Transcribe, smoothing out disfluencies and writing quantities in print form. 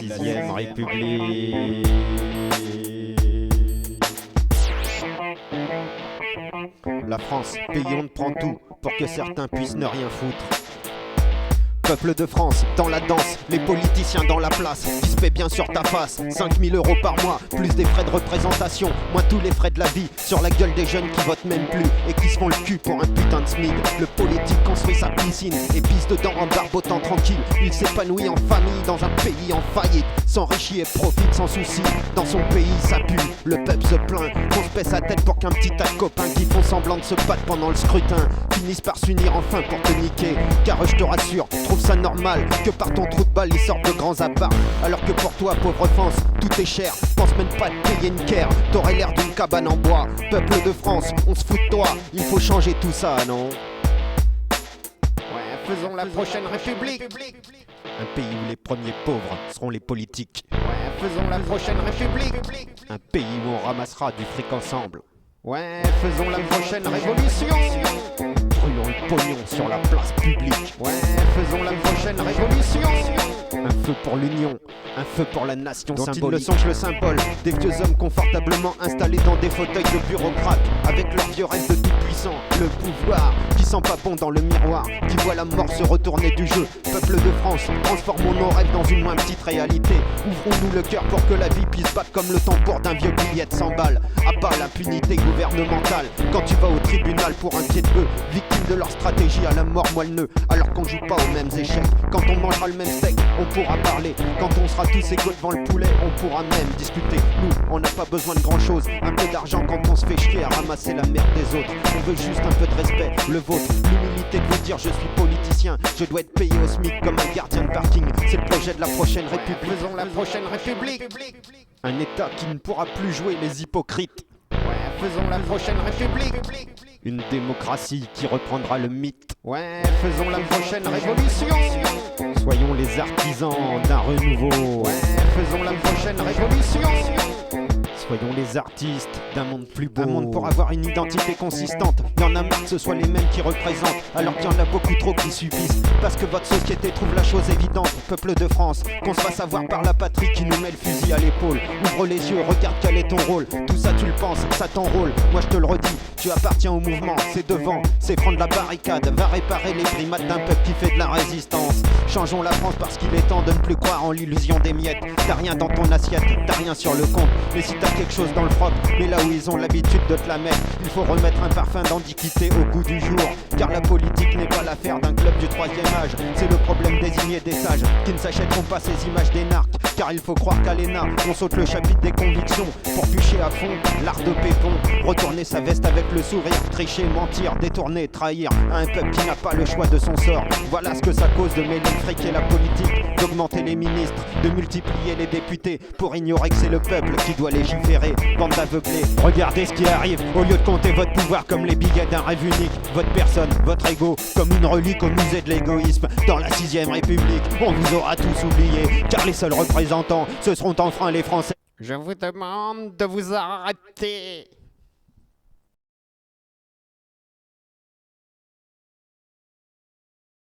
sixième République. La France, pays on ne prend tout pour que certains puissent ne rien foutre. Peuple de France, dans la danse, les politiciens dans la place, qui se paient bien sur ta face. 5 000 € par mois, plus des frais de représentation, moins tous les frais de la vie, sur la gueule des jeunes qui votent même plus et qui se font le cul pour un putain de SMIC. Le politique construit sa piscine et pisse dedans en barbotant tranquille. Il s'épanouit en famille dans un pays en faillite, s'enrichit et profite sans souci. Dans son pays ça pue, le peuple se plaint, qu'on se pèse sa tête pour qu'un petit tas de copains qui font semblant de se battre pendant le scrutin finissent par s'unir enfin pour te niquer. Car je te rassure, trouve ça normal que par ton trou de balle ils sortent de grands apparts. Alors que pour toi pauvre France, tout est cher, pense même pas de payer une care. T'aurais l'air d'une cabane en bois. Peuple de France, on se fout de toi, il faut changer tout ça, non? Ouais, faisons la prochaine République. Un pays où les premiers pauvres seront les politiques. Ouais, faisons la prochaine République. Un pays où on ramassera du fric ensemble. Ouais, faisons la prochaine révolution. Brûlons le pognon sur la place publique. Ouais, faisons la prochaine révolution. Un feu pour l'union, un feu pour la nation dont symbolique. Ils ne songe le symbole des vieux hommes confortablement installés dans des fauteuils de bureaucrates, avec leurs vieux rêves de tout puissant, le pouvoir qui sent pas bon dans le miroir, qui voit la mort se retourner du jeu. Peuple de France, transformons nos rêves dans une moins petite réalité. Ouvrons-nous le cœur pour que la vie puisse battre comme le tambour d'un vieux billet de 100 balles. À bas l'impunité gouvernementale, quand tu vas au tribunal pour un pied de bœuf, victime de leur stratégie à la mort moelle nœud. Alors qu'on joue pas aux mêmes échecs, quand on mangera le même steak, on pourra parler. Quand on sera tous égaux devant le poulet, on pourra même discuter. Nous, on n'a pas besoin de grand chose, un peu d'argent quand on se fait chier à ramasser la merde des autres. On veut juste un peu de respect, le vôtre, l'humilité de vous dire je suis politicien, je dois être payé au SMIC comme un gardien de parking. C'est le projet de la prochaine République. Faisons la prochaine République. Un État qui ne pourra plus jouer les hypocrites. Ouais, faisons la prochaine République. Une démocratie qui reprendra le mythe. Ouais, faisons la prochaine révolution. Soyons les artisans d'un renouveau. Ouais, faisons la prochaine révolution. Soyons les artistes d'un monde plus beau. Un monde pour avoir une identité consistante. Il y en a marre que ce soit les mêmes qui représentent, alors qu'il y en a beaucoup trop qui subissent. Parce que votre société trouve la chose évidente. Peuple de France, qu'on se fasse avoir par la patrie qui nous met le fusil à l'épaule. Ouvre les yeux, regarde quel est ton rôle. Tout ça tu le penses, ça t'enrôle. Moi je te le redis, tu appartiens au mouvement. C'est devant, c'est prendre la barricade. Va réparer les primates d'un peuple qui fait de la résistance. Changeons la France parce qu'il est temps de ne plus croire en l'illusion des miettes. T'as rien dans ton assiette, t'as rien sur le compte. Mais si t'as quelque chose dans le froc, mais là où ils ont l'habitude de te la mettre, il faut remettre un parfum d'antiquité au goût du jour. Car la politique n'est pas l'affaire d'un club du 3e âge. C'est le problème désigné des sages qui ne s'achèteront pas ces images des narcs. Car il faut croire qu'à l'ENA, on saute le chapitre des convictions pour bûcher à fond l'art de pépon. Retourner sa veste avec le sourire, tricher, mentir, détourner, trahir à un peuple qui n'a pas le choix de son sort. Voilà ce que ça cause de mêler le fric et la politique, d'augmenter les ministres, de multiplier les députés pour ignorer que c'est le peuple qui doit légiférer. Bande d'aveuglés, regardez ce qui arrive. Au lieu de compter votre pouvoir comme les billets d'un rêve unique, votre personne, votre ego, comme une relique au musée de l'égoïsme. Dans la 6ème République, on vous aura tous oubliés, car les seuls représentants, ce seront enfin les Français. Je vous demande de vous arrêter.